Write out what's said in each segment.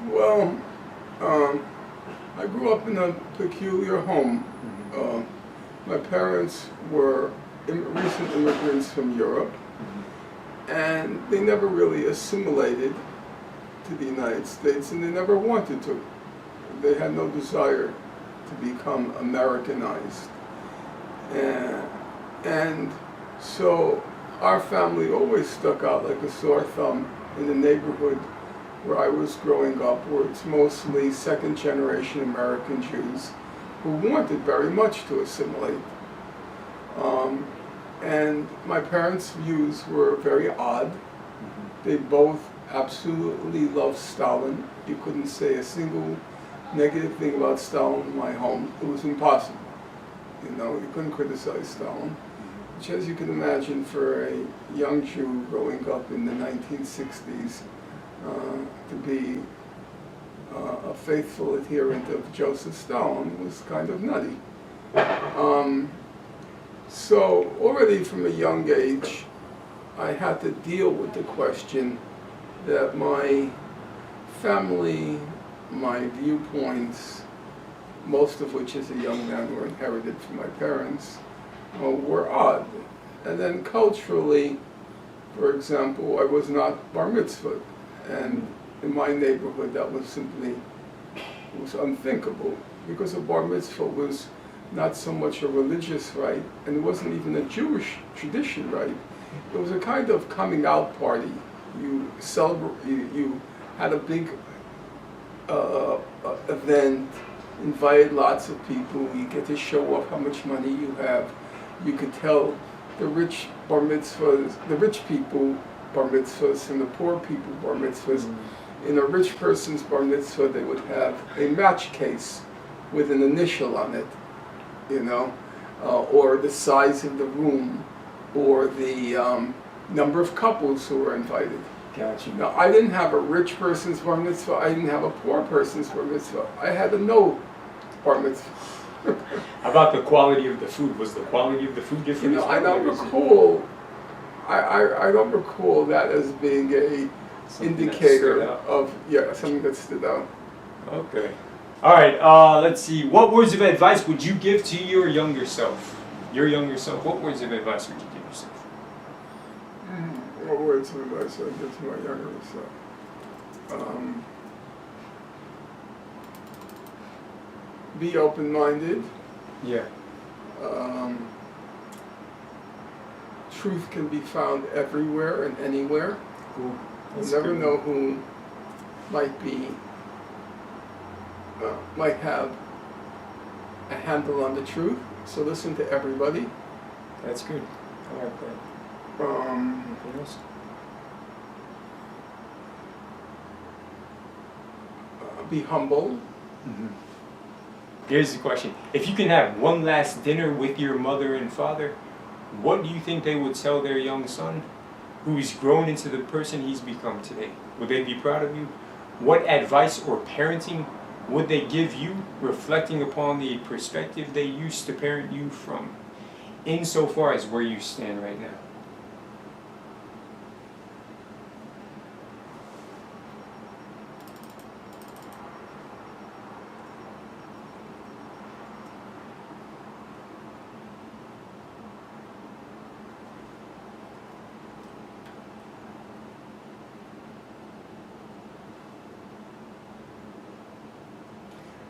Well, I grew up in a peculiar home. My parents were recent immigrants from Europe, and they never really assimilated to the United States, and they never wanted to. They had no desire to become Americanized. And so our family always stuck out like a sore thumb in the neighborhood where I was growing up, where it's mostly second-generation American Jews who wanted very much to assimilate. And my parents' views were very odd. They both absolutely loved Stalin. You couldn't say a single negative thing about Stalin in my home. It was impossible. You know, you couldn't criticize Stalin. Which, as you can imagine, for a young Jew growing up in the 1960s, to be a faithful adherent of Joseph Stalin was kind of nutty. So already from a young age, I had to deal with the question that my family, my viewpoints, most of which as a young man were inherited from my parents, were odd. And then culturally, for example, I was not bar mitzvahed. And in my neighborhood, that was simply, it was unthinkable, because a bar mitzvah was not so much a religious rite, and it wasn't even a Jewish tradition rite. It was a kind of coming out party. You you had a big event, invited lots of people, you get to show off how much money you have. You could tell the rich bar mitzvahs, the rich people bar mitzvahs and the poor people bar mitzvahs. In a rich person's bar mitzvah, they would have a match case with an initial on it, you know, or the size of the room, or the number of couples who were invited. Gotcha. Now, I didn't have a rich person's bar mitzvah, I didn't have a poor person's bar mitzvah. I had a no bar mitzvah. How about the quality of the food? Was the quality of the food different? You know, I don't recall. I don't recall that as being a indicator of something that stood out. Okay. All right. Let's see. What words of advice would you give to your younger self? Your younger self. What words of advice would you give yourself? What words of advice would I give to my younger self? Be open-minded. Yeah. Truth can be found everywhere and anywhere. Cool. You never know who might have a handle on the truth. So listen to everybody. That's good. I like that. Anything else? Be humble. Mm-hmm. Here's the question. If you can have one last dinner with your mother and father, what do you think they would tell their young son, who's grown into the person he's become today? Would they be proud of you? What advice or parenting would they give you, reflecting upon the perspective they used to parent you from, insofar as where you stand right now?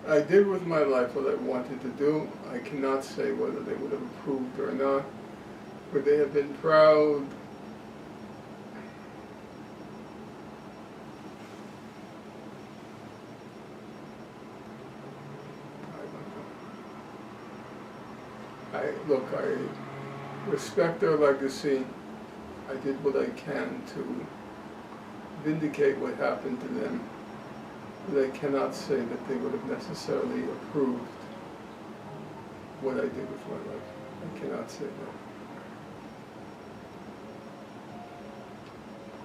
I did with my life what I wanted to do. I cannot say whether they would have approved or not. Would they have been proud? I don't know. I respect their legacy. I did what I can to vindicate what happened to them. But I cannot say that they would have necessarily approved what I did with my life. I cannot say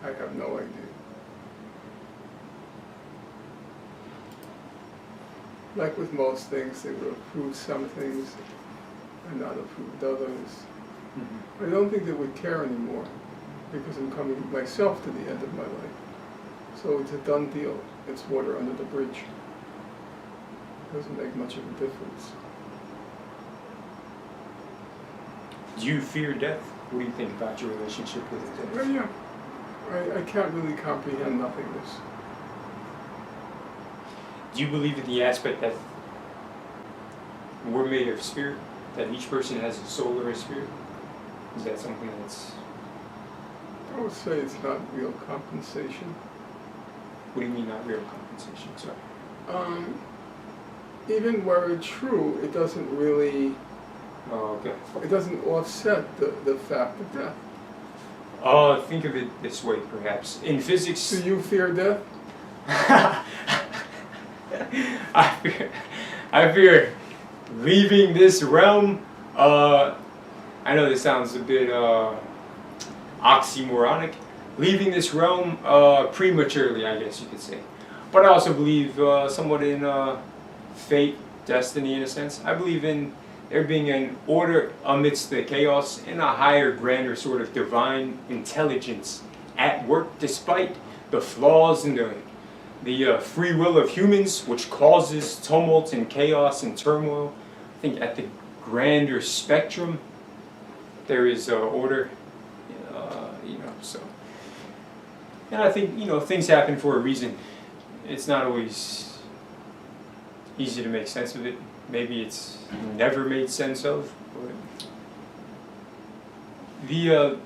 that. I have no idea. Like with most things, they would approve some things and not approved others. I don't think they would care anymore, because I'm coming myself to the end of my life. So it's a done deal. It's water under the bridge. Doesn't make much of a difference. Do you fear death? What do you think about your relationship with death? Yeah. I can't really comprehend nothingness. Do you believe in the aspect that we're made of spirit? That each person has a soul or a spirit? Is that something that's... I would say it's not real compensation. What do you mean not real compensation? Sorry. Even were it true, it doesn't really, Oh, okay. it doesn't offset the fact of death. Think of it this way, perhaps. In physics... Do you fear death? I fear leaving this realm. I know this sounds a bit oxymoronic. Leaving this realm prematurely, I guess you could say. But I also believe somewhat in fate, destiny in a sense. I believe in there being an order amidst the chaos and a higher, grander sort of divine intelligence at work despite the flaws and the free will of humans, which causes tumult and chaos and turmoil. I think at the grander spectrum, there is order, so. And I think, things happen for a reason. It's not always easy to make sense of it. Maybe it's never made sense of. But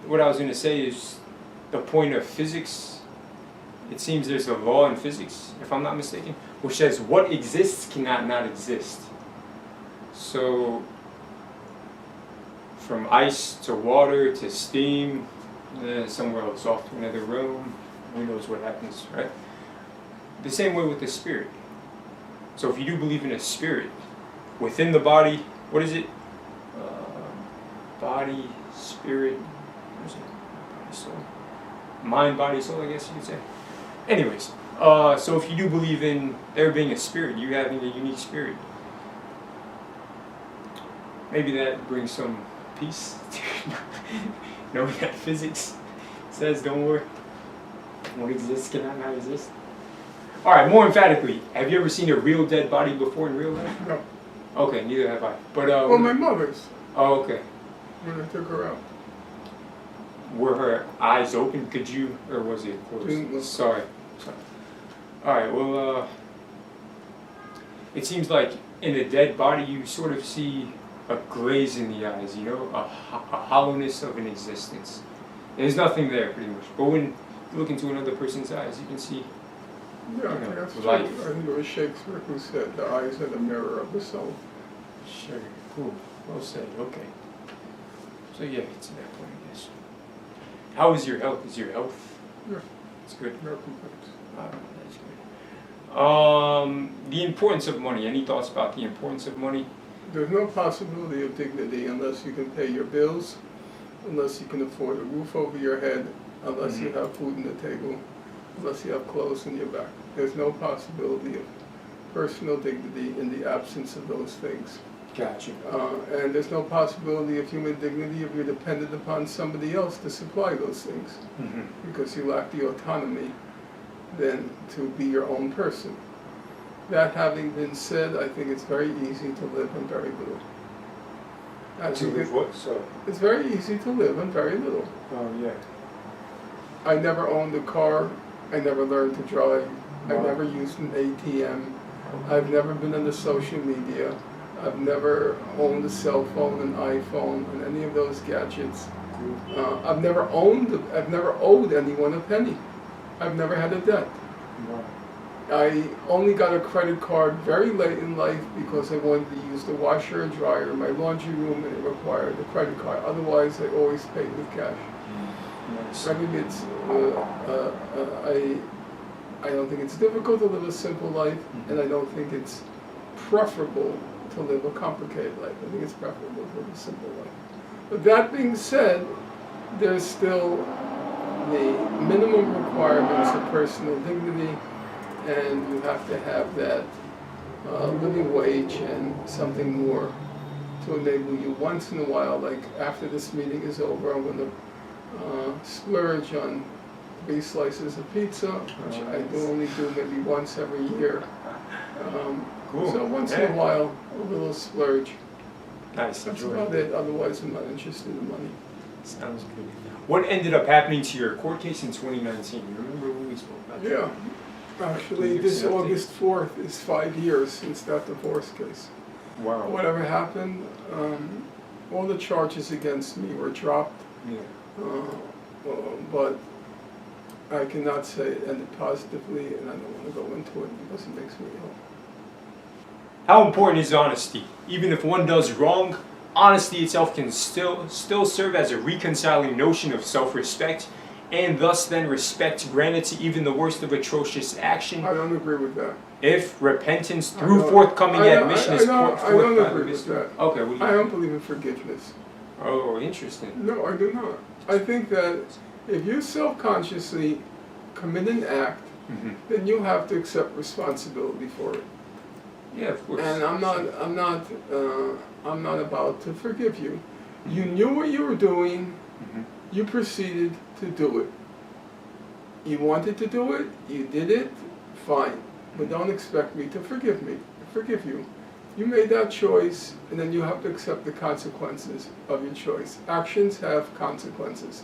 what I was going to say is the point of physics. It seems there's a law in physics, if I'm not mistaken, which says what exists cannot not exist. So, from ice to water to steam, somewhere else off to another room, who knows what happens, right? The same way with the spirit. So if you do believe in a spirit, within the body, what is it? Body, spirit, what is it? Body, soul. Mind, body, soul, I guess you could say. Anyways, so if you do believe in there being a spirit, you having a unique spirit, maybe that brings some peace to knowing that physics says, don't worry, what exists cannot not exist. Alright, more emphatically, have you ever seen a real dead body before in real life? No. Okay, neither have I. But Well, my mother's, oh, okay. when I took her out. Were her eyes open? Could you, or was it closed? Didn't look. Sorry. Alright, well, it seems like in a dead body you sort of see a glaze in the eyes, a hollowness of an existence. There's nothing there, pretty much. But when you look into another person's eyes, you can see. Yeah, I think that's true. Life. I think it was Shakespeare who said the eyes are the mirror of the soul. Sure, cool. Well said, okay. So yeah, it's that point, I guess. How is your health? Is your health? Yeah. It's good. No complaints. That's good. The importance of money. Any thoughts about the importance of money? There's no possibility of dignity unless you can pay your bills, unless you can afford a roof over your head, unless you have food on the table, unless you have clothes on your back. There's no possibility of personal dignity in the absence of those things. Gotcha. And there's no possibility of human dignity if you're dependent upon somebody else to supply those things, because you lack the autonomy then to be your own person. That having been said, I think it's very easy to live on very little. To live what? So. It's very easy to live on very little. Oh yeah. I never owned a car. I never learned to drive. Wow. I never used an ATM. I've never been into social media. I've never owned a cell phone, an iPhone, and any of those gadgets. I've never owed anyone a penny. I've never had a debt. Wow. I only got a credit card very late in life because I wanted to use the washer and dryer in my laundry room, and it required a credit card. Otherwise, I always paid with cash. Nice. I think it's, I don't think it's difficult to live a simple life, and I don't think it's preferable to live a complicated life. I think it's preferable to live a simple life. But that being said, there's still the minimum requirements of personal dignity, and you have to have that living wage and something more to enable you once in a while, like after this meeting is over, I'm going to splurge on 3 slices of pizza, which I do only do maybe once every year. Cool. So once in a while, a little splurge. Nice. That's Enjoy. about it. Otherwise, I'm not interested in money. Sounds good. What ended up happening to your court case in 2019? You remember when we spoke about that? Yeah. Actually, this August 4th is 5 years since that divorce case. Wow. Whatever happened, all the charges against me were dropped. Yeah. But I cannot say it ended positively, and I don't want to go into it because it makes me ill. How important is honesty? Even if one does wrong, honesty itself can still serve as a reconciling notion of self-respect, and thus then respect granted to even the worst of atrocious action. I don't agree with that. If repentance through forthcoming admission is put forth I don't by agree the with that. Okay, what do I you don't believe in forgiveness. Oh, interesting. No, I do not. I think that if you self-consciously commit an act, then you have to accept responsibility for it. Yeah, of course. And I'm not about to forgive you. You knew what you were doing. You proceeded to do it. You wanted to do it. You did it. Fine. But don't expect me to forgive you. You made that choice, and then you have to accept the consequences of your choice. Actions have consequences.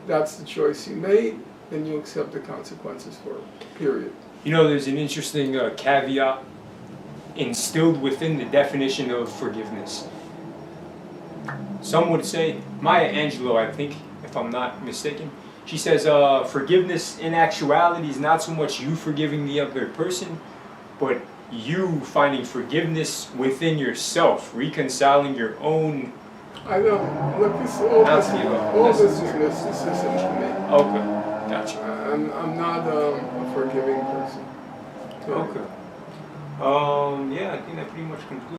That's the choice you made, then you accept the consequences for it, period. You know, there's an interesting caveat instilled within the definition of forgiveness. Some would say, Maya Angelou, I think, if I'm not mistaken, she says forgiveness in actuality is not so much you forgiving the other person, but you finding forgiveness within yourself, reconciling your own. I don't look. All this is mysticism to me. Okay, gotcha. I'm not a forgiving person. Okay. Yeah, I think that pretty much concludes.